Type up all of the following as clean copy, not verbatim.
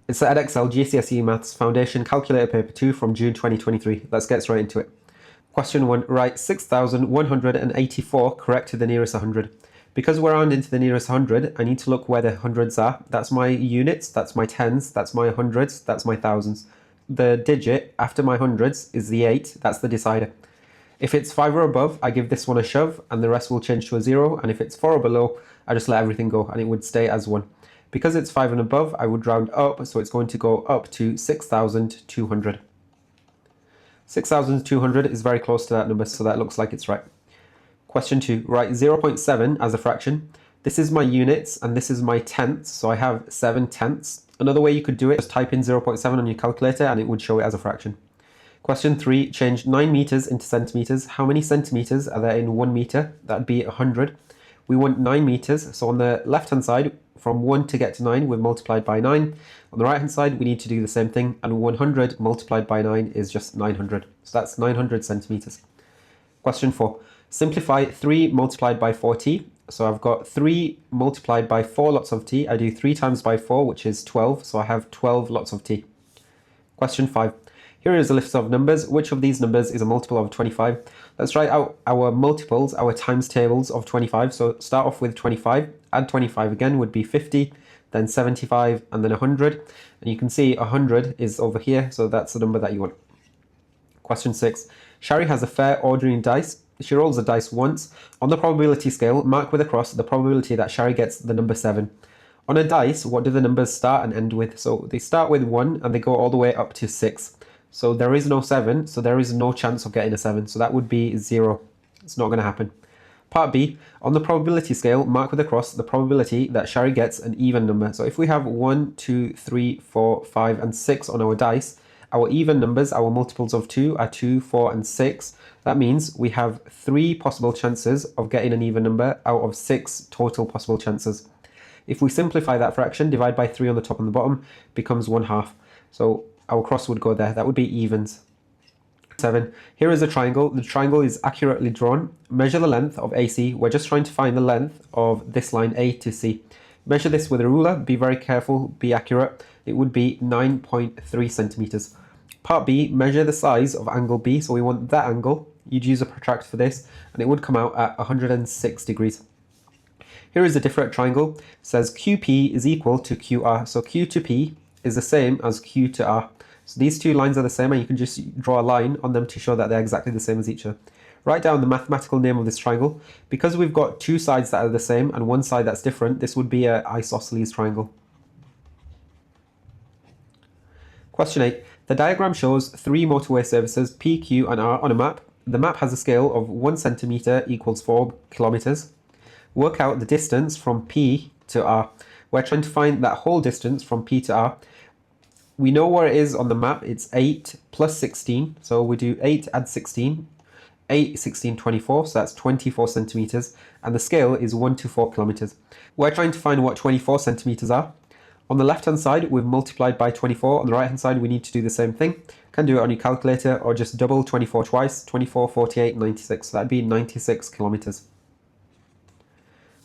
It's the Edexcel GCSE Maths Foundation Calculator Paper 2 from June 2023. Let's get straight into it. Question 1. Write 6,184 correct to the nearest 100. Because we're rounding to the nearest 100, I need to look where the hundreds are. That's my units, that's my tens, that's my hundreds, that's my thousands. The digit after my hundreds is the 8, that's the decider. If it's 5 or above, I give this one a shove and the rest will change to a 0. And if it's 4 or below, I just let everything go and it would stay as 1. Because it's 5 and above, I would round up, so it's going to go up to 6,200. 6,200 is very close to that number, so that looks like it's right. Question 2. Write 0.7 as a fraction. This is my units and this is my tenths, so I have 7 tenths. Another way you could do it is type in 0.7 on your calculator and it would show it as a fraction. Question 3. Change 9 meters into centimeters. How many centimeters are there in 1 meter? That'd be 100. We want 9 meters, so on the left hand side, from 1 to get to 9, we've multiplied by 9. On the right hand side, we need to do the same thing, and 100 multiplied by 9 is just 900. So that's 900 centimeters. Question 4. Simplify 3 multiplied by 4t. So I've got 3 multiplied by 4 lots of t. I do 3 times by 4, which is 12, so I have 12 lots of t. Question 5. Here is a list of numbers. Which of these numbers is a multiple of 25? Let's write out our multiples, our times tables of 25. So start off with 25, add 25 again would be 50, then 75, and then 100. And you can see 100 is over here, so that's the number that you want. Question 6. Shari has a fair ordinary dice. She rolls the dice once. On the probability scale, mark with a cross the probability that Shari gets the number 7. On a dice, what do the numbers start and end with? So they start with 1 and they go all the way up to 6. So there is no 7, so there is no chance of getting a 7. So that would be 0. It's not going to happen. Part B, on the probability scale, mark with a cross the probability that Shari gets an even number. So if we have 1, 2, 3, 4, 5, and 6 on our dice, our even numbers, our multiples of 2 are 2, 4, and 6. That means we have 3 possible chances of getting an even number out of 6 total possible chances. If we simplify that fraction, divide by 3 on the top and the bottom, becomes 1/2. So our cross would go there. That would be evens. 7. Here is a triangle. The triangle is accurately drawn. Measure the length of AC. We're just trying to find the length of this line A to C. Measure this with a ruler. Be very careful. Be accurate. It would be 9.3 centimeters. Part B. Measure the size of angle B. So we want that angle. You'd use a protractor for this, and it would come out at 106 degrees. Here is a different triangle. It says QP is equal to QR. So Q to P is the same as Q to R. So these two lines are the same, and you can just draw a line on them to show that they're exactly the same as each other. Write down the mathematical name of this triangle. Because we've got two sides that are the same and one side that's different, this would be an isosceles triangle. Question 8. The diagram shows 3 motorway services P, Q, and R on a map. The map has a scale of 1 centimeter equals 4 kilometers. Work out the distance from P to R. We're trying to find that whole distance from P to R. We know where it is on the map. It's 8 plus 16. So we do 8 add 16. 8, 16, 24. So that's 24 centimeters. And the scale is 1 to 4 kilometers. We're trying to find what 24 centimeters are. On the left-hand side, we've multiplied by 24. On the right-hand side, we need to do the same thing. You can do it on your calculator or just double 24 twice. 24, 48, 96. So that'd be 96 kilometers.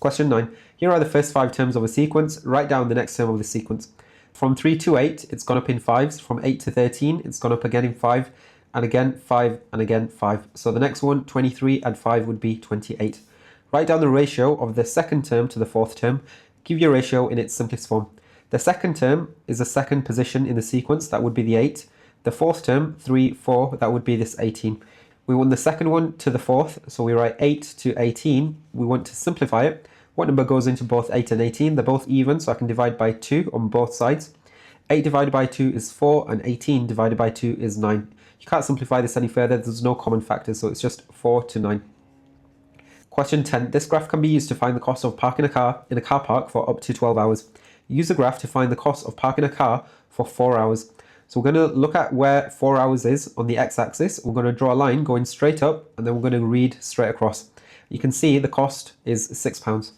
Question 9. Here are the first 5 terms of a sequence. Write down the next term of the sequence. From 3 to 8, it's gone up in 5s. From 8 to 13, it's gone up again in 5, and again 5, and again 5. So the next one, 23 add 5 would be 28. Write down the ratio of the second term to the fourth term. Give your ratio in its simplest form. The second term is the second position in the sequence. That would be the 8. The fourth term, 3, 4, that would be this 18. We want the second one to the fourth, so we write 8 to 18. We want to simplify it. What number goes into both 8 and 18? They're both even, so I can divide by 2 on both sides. 8 divided by 2 is 4, and 18 divided by 2 is 9. You can't simplify this any further. There's no common factors, so it's just 4 to 9. Question 10. This graph can be used to find the cost of parking a car in a car park for up to 12 hours. Use the graph to find the cost of parking a car for 4 hours. So we're going to look at where 4 hours is on the x-axis. We're going to draw a line going straight up, and then we're going to read straight across. You can see the cost is £6.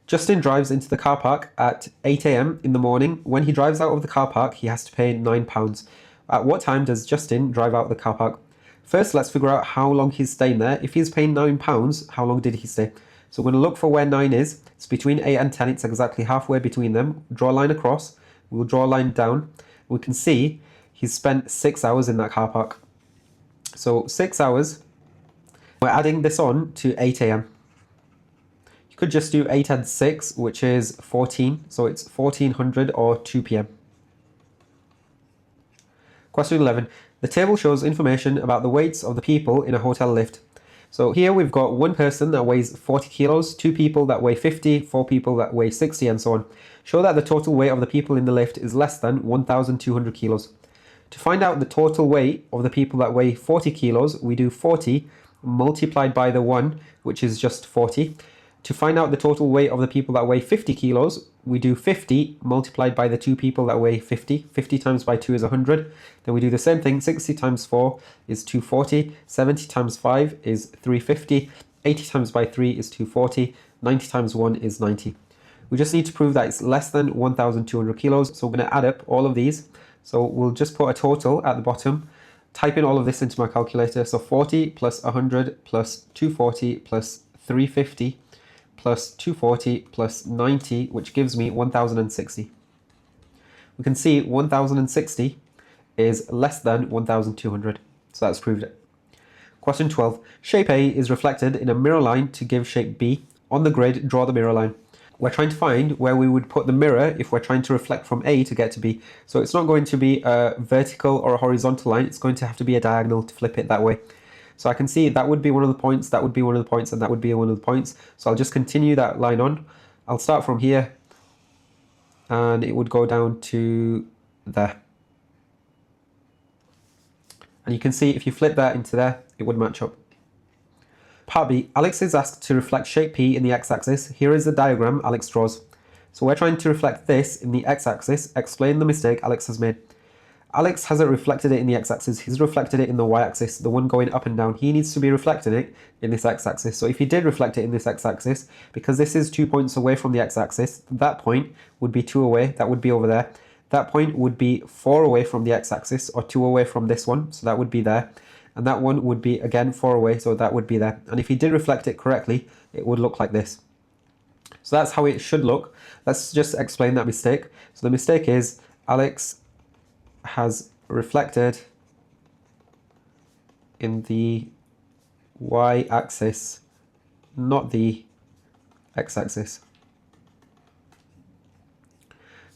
Justin drives into the car park at 8 AM in the morning. When he drives out of the car park, he has to pay £9. At what time does Justin drive out of the car park? First, let's figure out how long he's staying there. If he's paying £9, how long did he stay? So we're going to look for where 9 is. It's between 8 and 10. It's exactly halfway between them. Draw a line across. We'll draw a line down. We can see he's spent 6 hours in that car park. So 6 hours. We're adding this on to 8 a.m. You could just do 8 and 6, which is 14. So it's 1400 or 2 p.m. Question 11. The table shows information about the weights of the people in a hotel lift. So here we've got one person that weighs 40 kilos, 2 people that weigh 50, 4 people that weigh 60, and so on. Show that the total weight of the people in the lift is less than 1,200 kilos. To find out the total weight of the people that weigh 40 kilos, we do 40 multiplied by the 1, which is just 40. To find out the total weight of the people that weigh 50 kilos, we do 50 multiplied by the 2 people that weigh 50. 50 times by 2 is 100. Then we do the same thing. 60 times 4 is 240. 70 times 5 is 350. 80 times by 3 is 240. 90 times 1 is 90. We just need to prove that it's less than 1,200 kilos. So we're going to add up all of these. So we'll just put a total at the bottom. Type in all of this into my calculator. So 40 plus 100 plus 240 plus 350 plus 240 plus 90, which gives me 1,060. We can see 1,060 is less than 1,200. So that's proved it. Question 12. Shape A is reflected in a mirror line to give shape B. On the grid, draw the mirror line. We're trying to find where we would put the mirror if we're trying to reflect from A to get to B. So it's not going to be a vertical or a horizontal line. It's going to have to be a diagonal to flip it that way. So I can see that would be one of the points, that would be one of the points, and that would be one of the points. So I'll just continue that line on. I'll start from here, and it would go down to there. And you can see if you flip that into there, it would match up. Part B, Alex is asked to reflect shape P in the x-axis. Here is the diagram Alex draws. So we're trying to reflect this in the x-axis. Explain the mistake Alex has made. Alex hasn't reflected it in the x-axis, he's reflected it in the y-axis, the one going up and down. He needs to be reflecting it in this x-axis. So if he did reflect it in this x-axis, because this is 2 points away from the x-axis, that point would be 2 away, that would be over there. That point would be 4 away from the x-axis, or 2 away from this one, so that would be there. And that one would be, again, 4 away, so that would be there. And if he did reflect it correctly, it would look like this. So that's how it should look. Let's just explain that mistake. So the mistake is Alex has reflected in the y-axis, not the x-axis.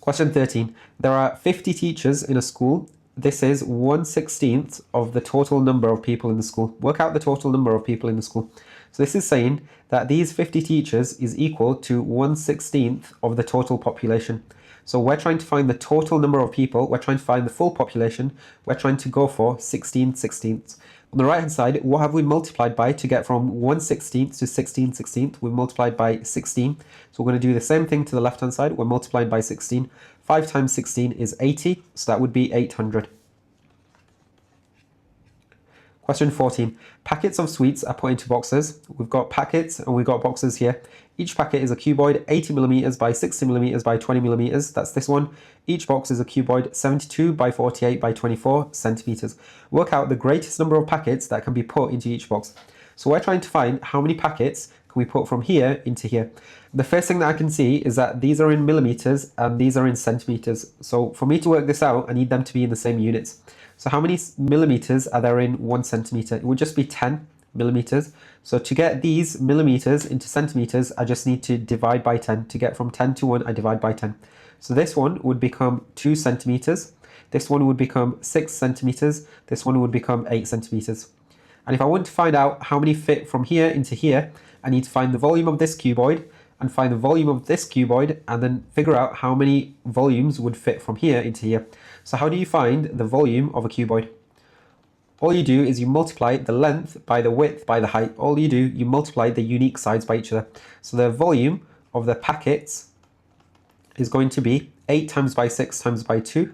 Question 13. There are 50 teachers in a school. This is 1/16 of the total number of people in the school. Work out the total number of people in the school. So this is saying that these 50 teachers is equal to 1/16 of the total population. So we're trying to find the total number of people, we're trying to find the full population, we're trying to go for 16/16. On the right hand side, what have we multiplied by to get from 1/16 to 16/16? We multiplied by 16. So we're going to do the same thing to the left hand side, we're multiplying by 16. 5 times 16 is 80, so that would be 800. Question 14. Packets of sweets are put into boxes. We've got packets and we've got boxes here. Each packet is a cuboid 80mm by 60mm by 20mm. That's this one. Each box is a cuboid 72 by 48 by 24 centimeters. Work out the greatest number of packets that can be put into each box. So we're trying to find how many packets can we put from here into here. The first thing that I can see is that these are in millimeters and these are in centimeters. So for me to work this out, I need them to be in the same units. So how many millimeters are there in 1 centimeter? It would just be 10 millimeters. So to get these millimeters into centimeters, I just need to divide by 10. To get from 10 to 1, I divide by 10. So this one would become 2 centimeters. This one would become 6 centimeters. This one would become 8 centimeters. And if I want to find out how many fit from here into here, I need to find the volume of this cuboid and find the volume of this cuboid and then figure out how many volumes would fit from here into here. So how do you find the volume of a cuboid? All you do is you multiply the length by the width by the height. All you do, you multiply the unique sides by each other. So the volume of the packets is going to be 8 times by 6 times by 2.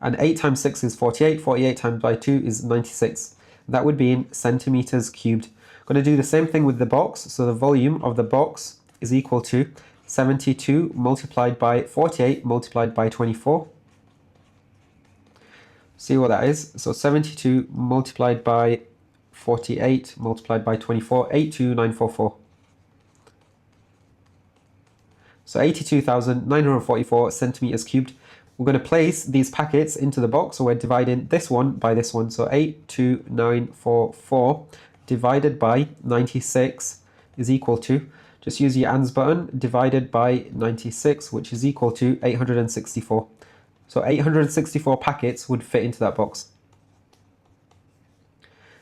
And 8 times 6 is 48. 48 times by 2 is 96. That would be in centimeters cubed. I'm going to do the same thing with the box. So the volume of the box is equal to 72 multiplied by 48 multiplied by 24. See what that is? So 72 multiplied by 48 multiplied by 24, 82944. So 82,944 centimeters cubed. We're going to place these packets into the box, so we're dividing this one by this one. So 82944 divided by 96 is equal to, just use your ANDS button, divided by 96, which is equal to 864. So 864 packets would fit into that box.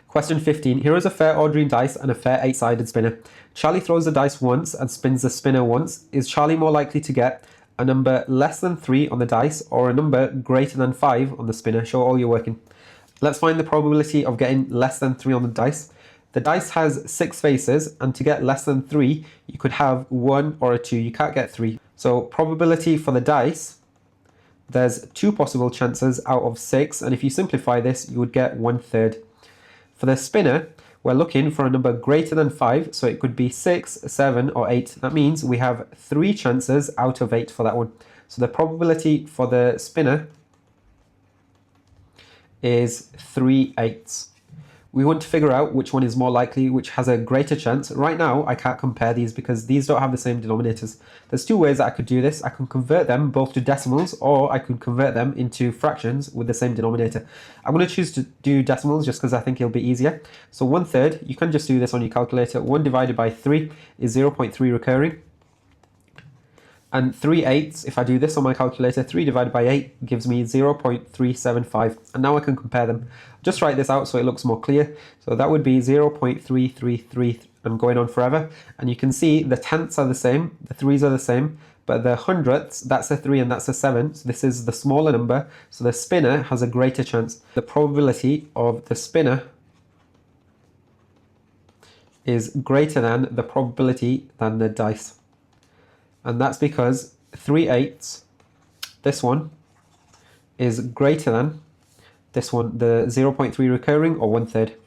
Question 15. Here is a fair ordinary dice and a fair 8-sided spinner. Charlie throws the dice once and spins the spinner once. Is Charlie more likely to get a number less than 3 on the dice or a number greater than 5 on the spinner? Show all you're working. Let's find the probability of getting less than 3 on the dice. The dice has 6 faces, and to get less than 3, you could have 1 or a 2. You can't get 3. So probability for the dice, there's 2 possible chances out of 6, and if you simplify this, you would get 1/3. For the spinner, we're looking for a number greater than 5, so it could be 6, 7, or 8. That means we have 3 chances out of 8 for that one. So the probability for the spinner is 3/8. We want to figure out which one is more likely, which has a greater chance. Right now, I can't compare these because these don't have the same denominators. There's 2 ways that I could do this. I can convert them both to decimals, or I could convert them into fractions with the same denominator. I'm going to choose to do decimals just because I think it'll be easier. So 1/3, you can just do this on your calculator. 1 divided by 3 is 0.3 recurring. And 3/8, if I do this on my calculator, 3 divided by 8 gives me 0.375. And now I can compare them. Just write this out so it looks more clear. So that would be 0.333 and going on forever. And you can see the tenths are the same, the 3's are the same, but the hundredths, that's a 3 and that's a 7. So this is the smaller number. So the spinner has a greater chance. The probability of the spinner is greater than the probability than the dice. And that's because 3/8, this one, is greater than this one, the 0.3 recurring, or 1/3.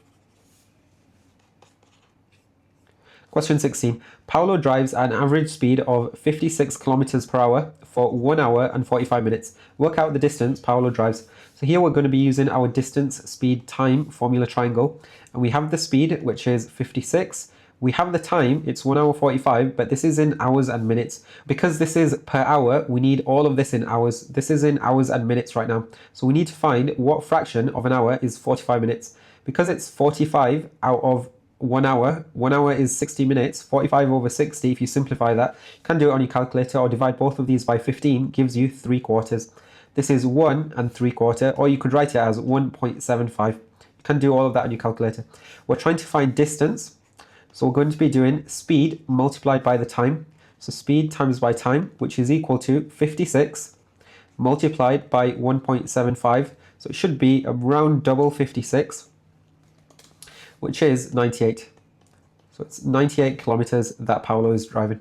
Question 16. Paolo drives at an average speed of 56 kilometers per hour for 1 hour and 45 minutes. Work out the distance Paolo drives. So here we're going to be using our distance, speed, time formula triangle. And we have the speed, which is 56. We have the time, it's 1 hour 45, but this is in hours and minutes. Because this is per hour, we need all of this in hours. This is in hours and minutes right now. So we need to find what fraction of an hour is 45 minutes. Because it's 45 out of 1 hour is 60 minutes, 45 over 60, if you simplify that, you can do it on your calculator or divide both of these by 15, gives you 3/4. This is 1 3/4, or you could write it as 1.75. You can do all of that on your calculator. We're trying to find distance. So we're going to be doing speed multiplied by the time. So speed times by time, which is equal to 56 multiplied by 1.75. So it should be around double 56, which is 98. So it's 98 kilometers that Paolo is driving.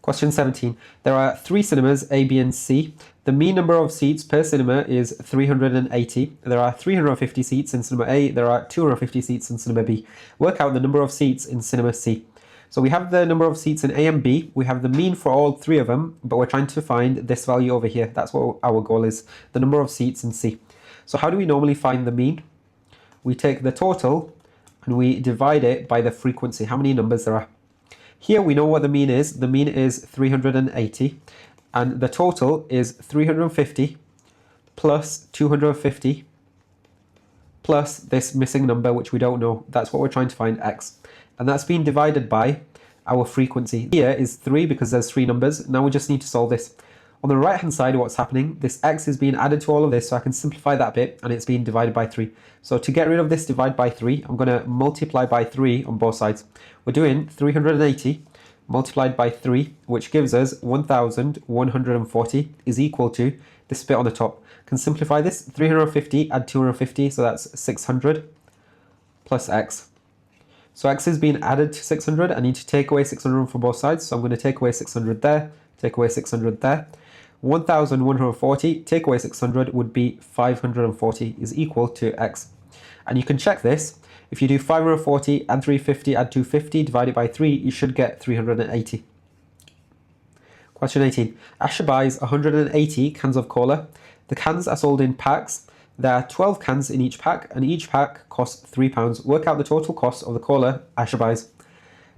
Question 17. There are 3 cinemas, A, B, and C. The mean number of seats per cinema is 380. There are 350 seats in cinema A. There are 250 seats in cinema B. Work out the number of seats in cinema C. So we have the number of seats in A and B. We have the mean for all 3 of them, but we're trying to find this value over here. That's what our goal is, the number of seats in C. So how do we normally find the mean? We take the total and we divide it by the frequency, how many numbers there are. Here we know what the mean is. The mean is 380, and the total is 350 plus 250 plus this missing number, which we don't know. That's what we're trying to find, x. And that's being divided by our frequency. Here is 3 because there's 3 numbers. Now we just need to solve this. On the right hand side, what's happening, this x is being added to all of this, so I can simplify that bit, and it's being divided by 3. So to get rid of this divide by 3, I'm going to multiply by 3 on both sides. We're doing 380 multiplied by 3, which gives us 1,140 is equal to this bit on the top. Can simplify this, 350 add 250, so that's 600 plus x. So x is being added to 600. I need to take away 600 from both sides, so I'm going to take away 600 there, take away 600 there. 1,140 take away 600 would be 540 is equal to x. And you can check this. If you do 540 add 350 add 250 divided by 3, you should get 380. Question 18. Asher buys 180 cans of cola. The cans are sold in packs. There are 12 cans in each pack, and each pack costs £3. Work out the total cost of the cola Asher buys.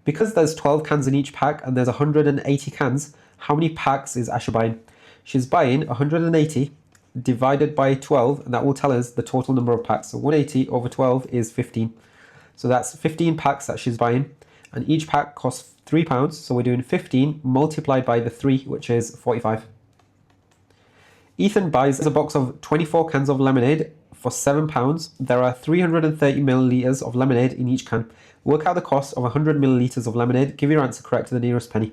Because there's 12 cans in each pack and there's 180 cans, how many packs is Asha buying? She's buying 180 divided by 12, and that will tell us the total number of packs. So 180 over 12 is 15. So that's 15 packs that she's buying, and each pack costs £3. So we're doing 15 multiplied by the 3, which is 45. Ethan buys a box of 24 cans of lemonade for £7. There are 330 millilitres of lemonade in each can. Work out the cost of 100 millilitres of lemonade. Give your answer correct to the nearest penny.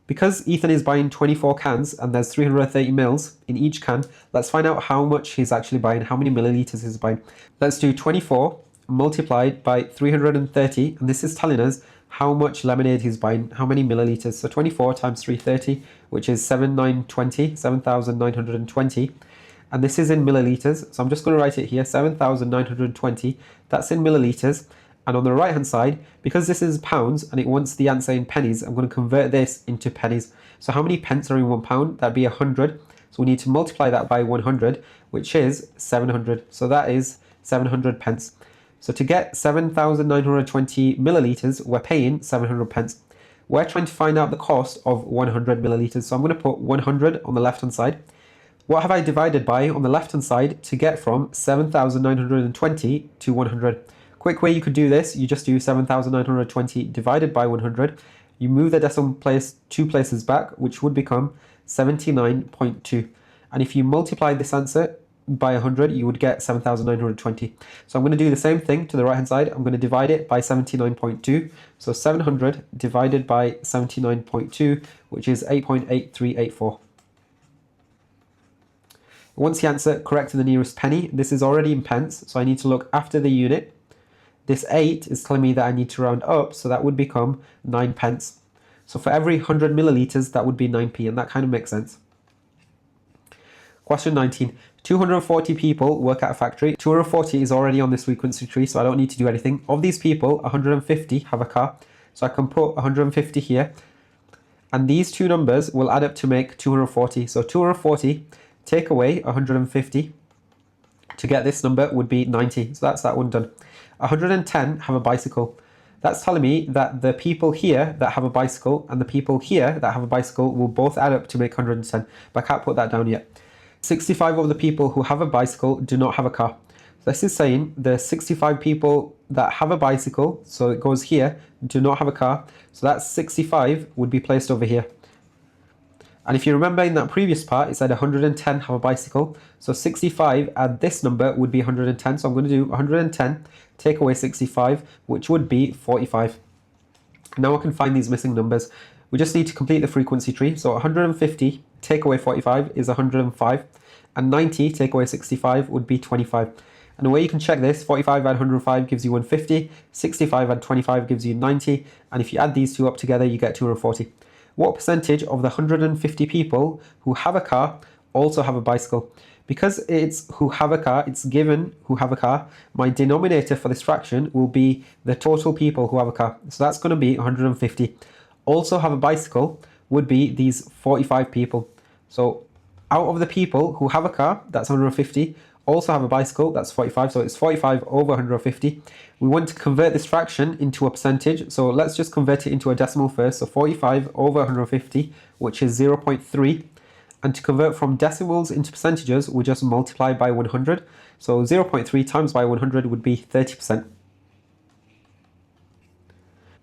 Because Ethan is buying 24 cans and there's 330 mils in each can, let's find out how much he's actually buying, how many millilitres he's buying. Let's do 24 multiplied by 330, and this is telling us how much lemonade he's buying, how many millilitres. So 24 times 330, which is 7,920, and this is in millilitres. So I'm just going to write it here, 7,920. That's in millilitres. And on the right hand side, because this is pounds and it wants the answer in pennies, I'm going to convert this into pennies. So how many pence are in £1? That'd be 100. So we need to multiply that by 100, which is 700. So that is 700 pence. So to get 7,920 millilitres, we're paying 700 pence. We're trying to find out the cost of 100 millilitres. So I'm going to put 100 on the left hand side. What have I divided by on the left hand side to get from 7,920 to 100? Quick way you could do this, you just do 7,920 divided by 100. You move the decimal place 2 places back, which would become 79.2. And if you multiply this answer by 100, you would get 7,920. So I'm going to do the same thing to the right hand side. I'm going to divide it by 79.2. So 700 divided by 79.2, which is 8.8384. Once the answer correct to the nearest penny, this is already in pence, so I need to look after the unit. This 8 is telling me that I need to round up, so that would become 9 pence. So for every 100 millilitres, that would be 9p, and that kind of makes sense. Question 19. 240 people work at a factory. 240 is already on this frequency tree, so I don't need to do anything. Of these people, 150 have a car, so I can put 150 here. And these two numbers will add up to make 240. So 240, take away 150. To get this number would be 90. So that's that one done. 110 have a bicycle. That's telling me that the people here that have a bicycle and the people here that have a bicycle will both add up to make 110, but I can't put that down yet. 65 of the people who have a bicycle do not have a car. So this is saying the 65 people that have a bicycle, so it goes here, do not have a car. So that 65 would be placed over here. And if you remember in that previous part, it said 110 have a bicycle. So 65 add this number would be 110. So I'm going to do 110, take away 65, which would be 45. Now I can find these missing numbers. We just need to complete the frequency tree. So 150 take away 45 is 105. And 90 take away 65 would be 25. And the way you can check this, 45 add 105 gives you 150. 65 add 25 gives you 90. And if you add these two up together, you get 240. What percentage of the 150 people who have a car also have a bicycle? Because it's who have a car, it's given who have a car, my denominator for this fraction will be the total people who have a car. So that's going to be 150. Also have a bicycle would be these 45 people. So out of the people who have a car, that's 150. Also have a bicycle, that's 45. So it's 45 over 150. We want to convert this fraction into a percentage. So let's just convert it into a decimal first. So 45 over 150, which is 0.3. And to convert from decimals into percentages, we just multiply by 100. So 0.3 times by 100 would be 30%.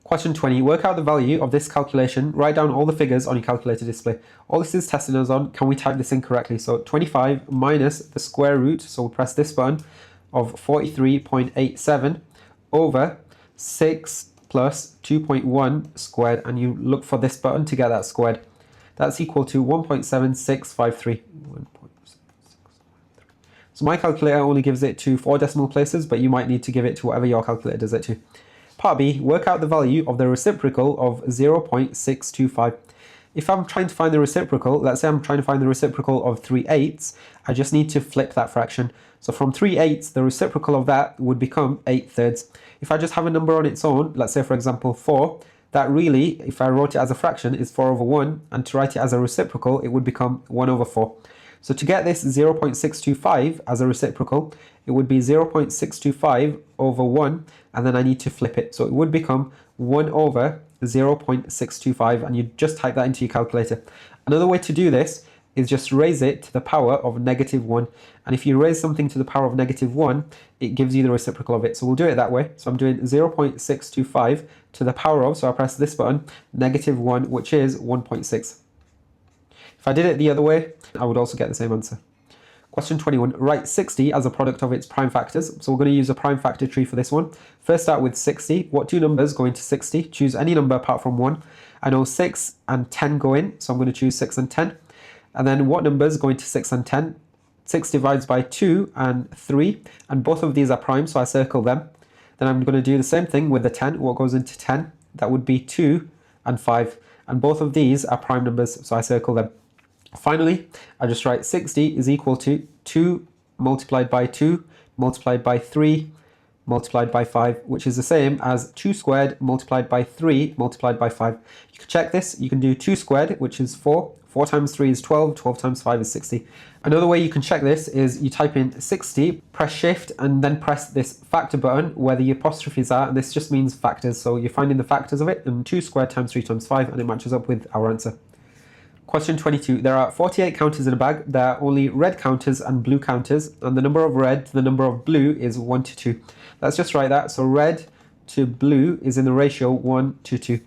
Question 20, work out the value of this calculation. Write down all the figures on your calculator display. All this is testing us on, can we type this in correctly? So 25 minus the square root, so we'll press this button, of 43.87 over 6 plus 2.1 squared, and you look for this button to get that squared. That's equal to 1.7653. So my calculator only gives it to 4 decimal places, but you might need to give it to whatever your calculator does it to. Part B, work out the value of the reciprocal of 0.625. If I'm trying to find the reciprocal, let's say I'm trying to find the reciprocal of 3/8, I just need to flip that fraction. So from 3/8, the reciprocal of that would become 8/3. If I just have a number on its own, let's say for example 4, that really, if I wrote it as a fraction, is 4 over 1, and to write it as a reciprocal, it would become 1 over 4. So to get this 0.625 as a reciprocal, it would be 0.625 over 1, and then I need to flip it. So it would become 1 over 0.625, and you just type that into your calculator. Another way to do this is just raise it to the power of -1. And if you raise something to the power of -1, it gives you the reciprocal of it. So we'll do it that way. So I'm doing 0.625 to the power of, so I press this button, -1, which is 1.6. If I did it the other way, I would also get the same answer. Question 21, write 60 as a product of its prime factors. So we're going to use a prime factor tree for this one. First start with 60. What two numbers go into 60? Choose any number apart from 1. I know 6 and 10 go in, so I'm going to choose 6 and 10. And then what numbers go into 6 and 10? 6 divides by 2 and 3, and both of these are prime, so I circle them. Then I'm going to do the same thing with the 10. What goes into 10? That would be 2 and 5, and both of these are prime numbers, so I circle them. Finally, I just write 60 is equal to 2 multiplied by 2 multiplied by 3 multiplied by 5, which is the same as 2 squared multiplied by 3 multiplied by 5. You can check this. You can do 2 squared, which is 4. 4 times 3 is 12. 12 times 5 is 60. Another way you can check this is you type in 60, press shift, and then press this factor button where the apostrophes are, and this just means factors. So you're finding the factors of it, and 2 squared times 3 times 5, and it matches up with our answer. Question 22. There are 48 counters in a bag. There are only red counters and blue counters, and the number of red to the number of blue is 1 to 2. Let's just write that. So red to blue is in the ratio 1 to 2.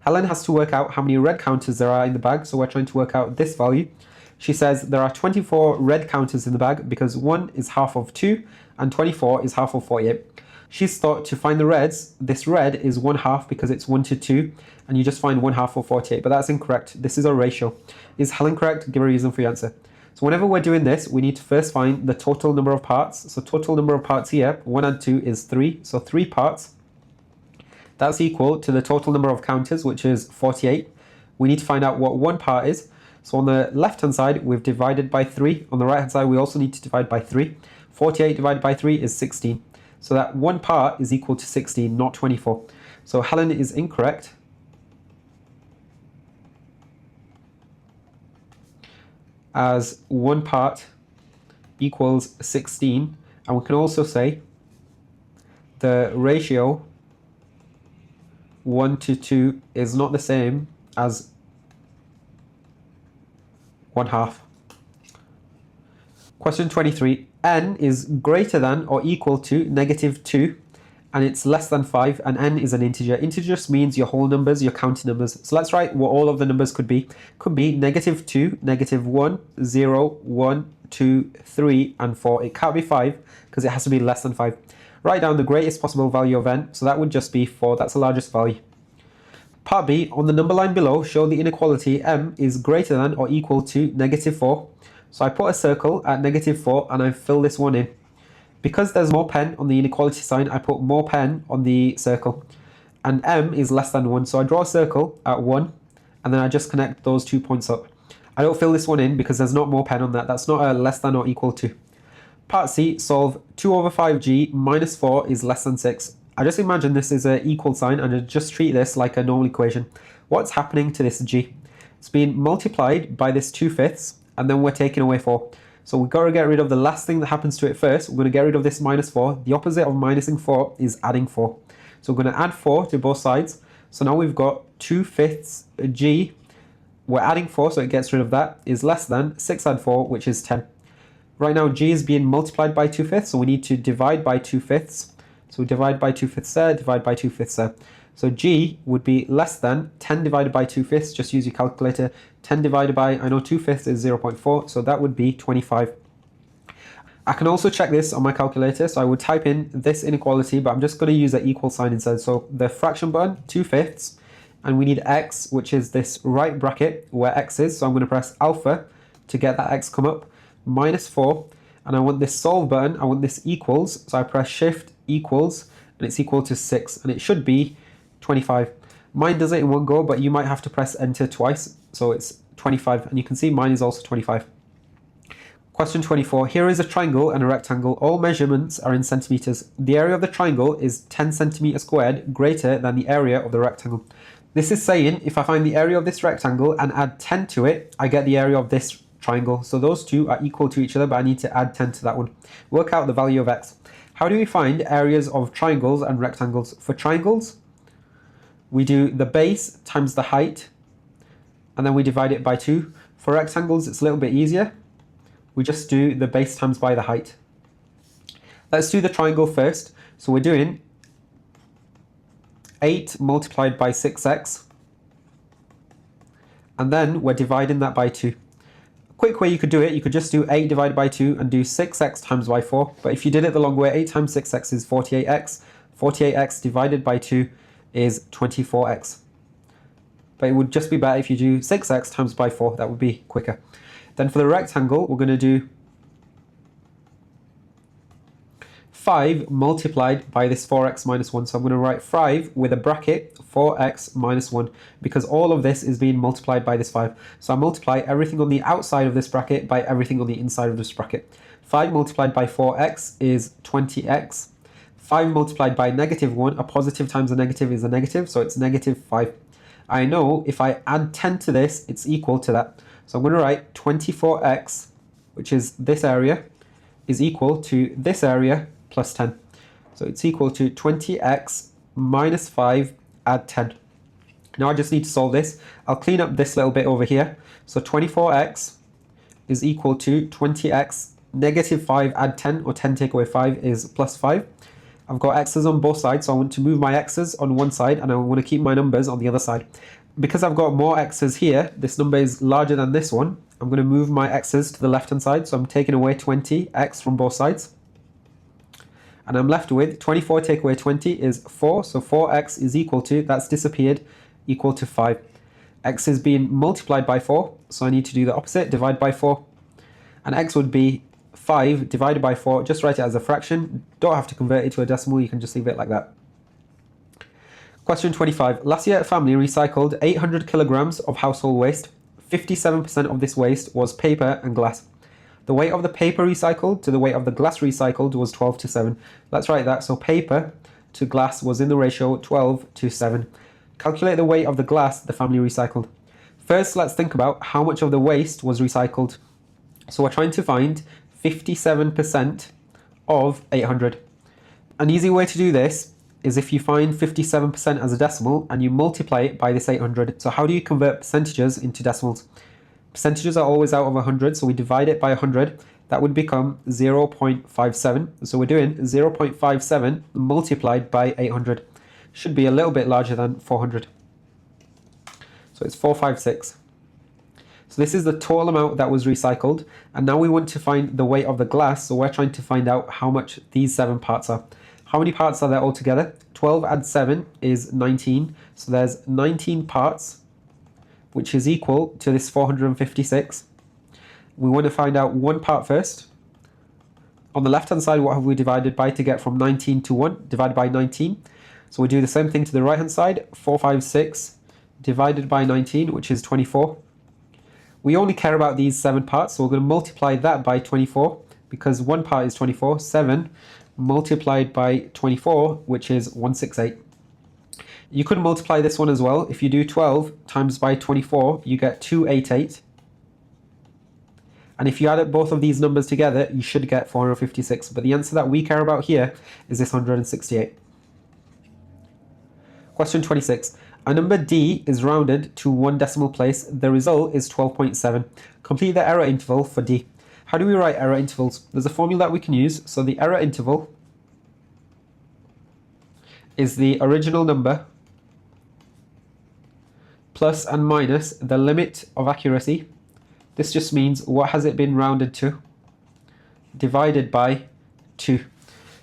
Helen has to work out how many red counters there are in the bag, so we're trying to work out this value. She says there are 24 red counters in the bag because 1 is half of 2 and 24 is half of 48. She's thought to find the reds. This red is 1/2 because it's 1 to 2, and you just find 1/2 of 48, but that's incorrect. This is a ratio. Is Helen correct? Give a reason for your answer. So whenever we're doing this, we need to first find the total number of parts. So total number of parts here, 1 and 2 is 3, so 3 parts. That's equal to the total number of counters, which is 48. We need to find out what 1 part is. So on the left-hand side, we've divided by 3. On the right-hand side, we also need to divide by 3. 48 divided by 3 is 16. So that 1 part is equal to 16, not 24. So Helen is incorrect. As 1 part equals 16. And we can also say the ratio 1 to 2 is not the same as 1/2. Question 23. N is greater than or equal to -2, and it's less than 5, and n is an integer. Integer just means your whole numbers, your counting numbers. So let's write what all of the numbers could be. Could be -2, -1, 0, 1, 2, 3, and 4. It can't be 5 because it has to be less than 5. Write down the greatest possible value of n, so that would just be 4. That's the largest value. Part B, on the number line below, show the inequality m is greater than or equal to -4. So I put a circle at -4 and I fill this one in. Because there's more pen on the inequality sign, I put more pen on the circle. And m is less than 1, so I draw a circle at 1 and then I just connect those 2 points up. I don't fill this one in because there's not more pen on that. That's not a less than or equal to. Part C, solve 2 over 5g minus 4 is less than 6. I just imagine this is an equal sign and I just treat this like a normal equation. What's happening to this g? It's being multiplied by this 2/5, and then we're taking away 4. So we've got to get rid of the last thing that happens to it first. We're going to get rid of this -4. The opposite of minusing 4 is adding 4. So we're going to add 4 to both sides. So now we've got 2/5 g. We're adding 4, so it gets rid of that, is less than 6 add 4, which is 10. Right now, g is being multiplied by 2/5, so we need to divide by 2/5. So we divide by 2/5 there, divide by 2/5 there. So g would be less than 10 divided by 2/5. Just use your calculator. 10 divided by, I know 2/5 is 0.4, so that would be 25. I can also check this on my calculator, so I would type in this inequality, but I'm just going to use an equal sign instead. So the fraction button, 2/5, and we need x, which is this right bracket where x is. So I'm going to press alpha to get that x come up, minus 4, and I want this solve button, I want this equals, so I press shift equals, and it's equal to 6, and it should be 25. Mine does it in one go, but you might have to press enter twice, so it's 25, and you can see mine is also 25. Question 24. Here is a triangle and a rectangle. All measurements are in centimeters. The area of the triangle is 10 centimeters squared, greater than the area of the rectangle. This is saying if I find the area of this rectangle and add 10 to it, I get the area of this triangle. So those two are equal to each other, but I need to add 10 to that one. Work out the value of x. How do we find areas of triangles and rectangles? For triangles, we do the base times the height, and then we divide it by 2. For rectangles, it's a little bit easier. We just do the base times by the height. Let's do the triangle first. So we're doing 8 multiplied by 6x, and then we're dividing that by 2. A quick way you could do it, you could just do 8 divided by 2 and do 6x times by 4. But if you did it the long way, 8 times 6x is 48x. 48x divided by 2 is 24x. But it would just be better if you do 6x times by 4. That would be quicker. Then for the rectangle, we're going to do 5 multiplied by this 4x minus 1. So I'm going to write 5 with a bracket 4x minus 1 because all of this is being multiplied by this 5. So I multiply everything on the outside of this bracket by everything on the inside of this bracket. 5 multiplied by 4x is 20x. 5 multiplied by negative 1, a positive times a negative is a negative, so it's negative 5. I know if I add 10 to this, it's equal to that. So I'm going to write 24x, which is this area, is equal to this area plus 10. So it's equal to 20x minus 5 add 10. Now I just need to solve this. I'll clean up this little bit over here. So 24x is equal to 20x negative 5 add 10, or 10 take away 5 is plus 5. I've got x's on both sides, so I want to move my x's on one side and I want to keep my numbers on the other side. Because I've got more x's here, this number is larger than this one, I'm going to move my x's to the left hand side, so I'm taking away 20x from both sides. And I'm left with 24 take away 20 is 4, so 4x is equal to, that's disappeared, equal to 5. X is being multiplied by 4, so I need to do the opposite, divide by 4. And x would be 5 divided by 4, just write it as a fraction. Don't have to convert it to a decimal, you can just leave it like that. Question 25. Last year, a family recycled 800 kilograms of household waste. 57% of this waste was paper and glass. The weight of the paper recycled to the weight of the glass recycled was 12 to 7. Let's write that. So paper to glass was in the ratio 12 to 7. Calculate the weight of the glass the family recycled. First, let's think about how much of the waste was recycled. So we're trying to find 57% of 800. An easy way to do this is if you find 57% as a decimal and you multiply it by this 800. So how do you convert percentages into decimals? Percentages are always out of 100, so we divide it by 100. That would become 0.57. So we're doing 0.57 multiplied by 800. Should be a little bit larger than 400. So it's 456. So this is the total amount that was recycled. And now we want to find the weight of the glass. So we're trying to find out how much these 7 parts are. How many parts are there altogether? 12 add 7 is 19. So there's 19 parts, which is equal to this 456. We want to find out one part first. On the left hand side, what have we divided by to get from 19 to 1? Divided by 19. So we do the same thing to the right hand side. 456 divided by 19, which is 24. We only care about these 7 parts, so we're going to multiply that by 24 because one part is 24. 7 multiplied by 24, which is 168. You could multiply this one as well. If you do 12 times by 24, you get 288. And if you add up both of these numbers together, you should get 456. But the answer that we care about here is this 168. Question 26. A number D is rounded to 1 decimal place. The result is 12.7. Complete the error interval for D. How do we write error intervals? There's a formula that we can use. So the error interval is the original number plus and minus the limit of accuracy. This just means what has it been rounded to divided by 2.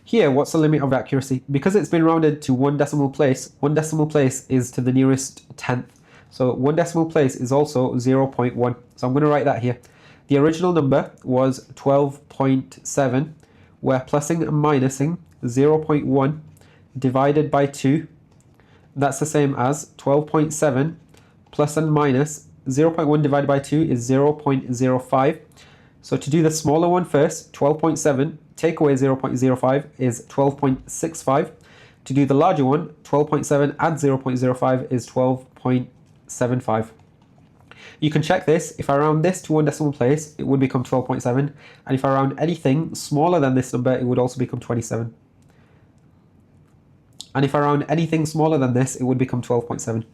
Here, what's the limit of accuracy? Because it's been rounded to 1 decimal place is to the nearest tenth. So 1 decimal place is also 0.1. So I'm going to write that here. The original number was 12.7. We're plussing and minusing 0.1 divided by 2. That's the same as 12.7 plus and minus 0.1 divided by 2 is 0.05. So to do the smaller one first, 12.7 take away 0.05 is 12.65. To do the larger one, 12.7 add 0.05 is 12.75. You can check this. If I round this to 1 decimal place, it would become 12.7. And if I round anything smaller than this number, it would also become 27. And if I round anything smaller than this, it would become 12.7.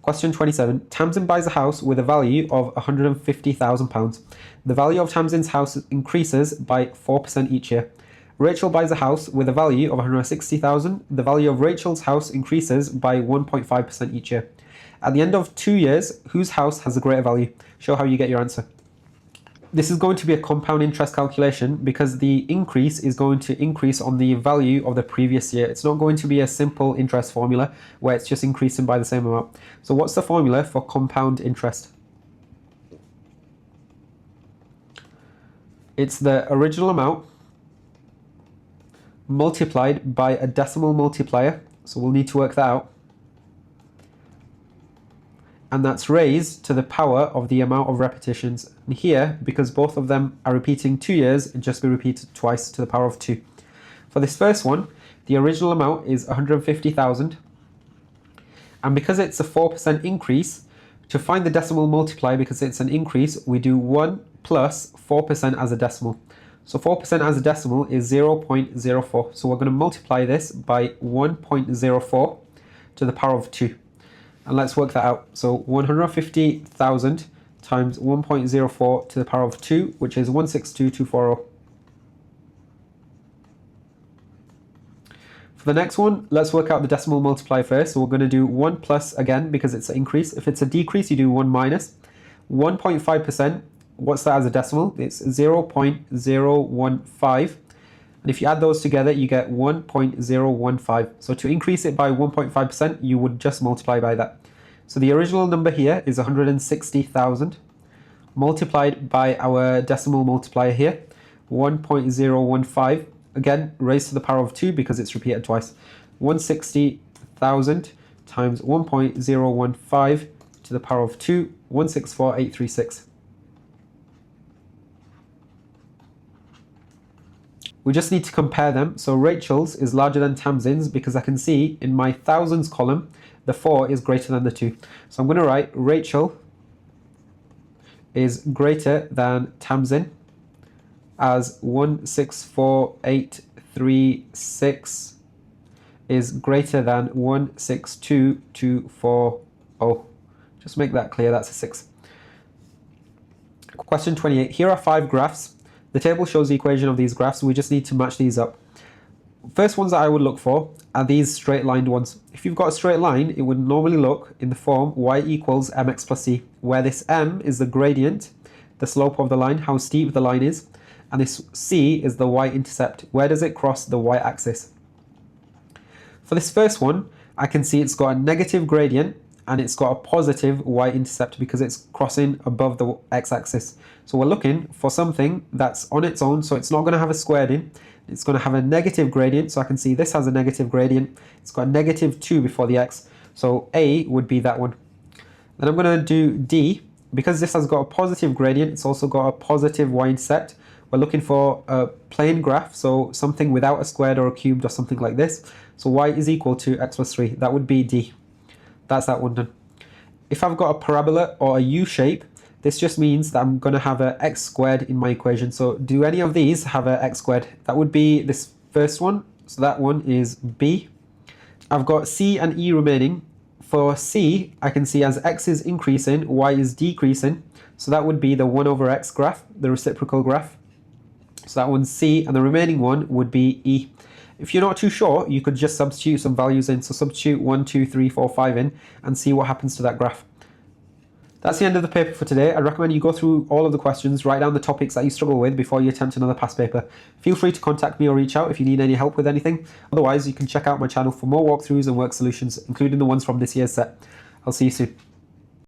Question 27. Tamsin buys a house with a value of £150,000. The value of Tamsin's house increases by 4% each year. Rachel buys a house with a value of £160,000. The value of Rachel's house increases by 1.5% each year. At the end of 2 years, whose house has a greater value? Show how you get your answer. This is going to be a compound interest calculation because the increase is going to increase on the value of the previous year. It's not going to be a simple interest formula where it's just increasing by the same amount. So what's the formula for compound interest? It's the original amount multiplied by a decimal multiplier. So we'll need to work that out. And that's raised to the power of the amount of repetitions. And here, because both of them are repeating 2 years, it just be repeated twice to the power of 2. For this first one, the original amount is 150,000. And because it's a 4% increase, to find the decimal multiplier, because it's an increase, we do 1 plus 4% as a decimal. So 4% as a decimal is 0.04. So we're going to multiply this by 1.04 to the power of 2. And let's work that out. So 150,000 times 1.04 to the power of 2, which is 162,240. For the next one, let's work out the decimal multiplier first. So we're going to do 1 plus again because it's an increase. If it's a decrease, you do 1 minus. 1.5%, what's that as a decimal? It's 0.015. And if you add those together, you get 1.015. So to increase it by 1.5%, you would just multiply by that. So the original number here is 160,000 multiplied by our decimal multiplier here, 1.015. Again, raised to the power of 2 because it's repeated twice. 160,000 times 1.015 to the power of 2, 164,836. We just need to compare them. So Rachel's is larger than Tamsin's because I can see in my thousands column, the 4 is greater than the 2. So I'm going to write Rachel is greater than Tamsin as 164,836 is greater than 162,240. Just make that clear, that's a 6. Question 28. Here are 5 graphs. The table shows the equation of these graphs. We just need to match these up. First ones that I would look for are these straight lined ones. If you've got a straight line, it would normally look in the form y equals mx plus c, where this m is the gradient, the slope of the line, how steep the line is, and this c is the y-intercept. Where does it cross the y-axis? For this first one, I can see it's got a negative gradient and it's got a positive y-intercept because it's crossing above the x-axis. So we're looking for something that's on its own, so it's not going to have a squared in. It's going to have a negative gradient, so I can see this has a negative gradient. It's got a negative 2 before the x, so A would be that one. Then I'm going to do D. Because this has got a positive gradient, it's also got a positive y-intercept. We're looking for a plane graph, so something without a squared or a cubed or something like this. So y is equal to x plus 3. That would be D. That's that one done. If I've got a parabola or a U shape, this just means that I'm going to have an x squared in my equation. So do any of these have an x squared? That would be this first one. So that one is B. I've got C and E remaining. For C, I can see as x is increasing, y is decreasing. So that would be the 1 over x graph, the reciprocal graph. So that one's C, and the remaining one would be E. If you're not too sure, you could just substitute some values in. So substitute 1, 2, 3, 4, 5 in and see what happens to that graph. That's the end of the paper for today. I'd recommend you go through all of the questions, write down the topics that you struggle with before you attempt another past paper. Feel free to contact me or reach out if you need any help with anything. Otherwise, you can check out my channel for more walkthroughs and work solutions, including the ones from this year's set. I'll see you soon.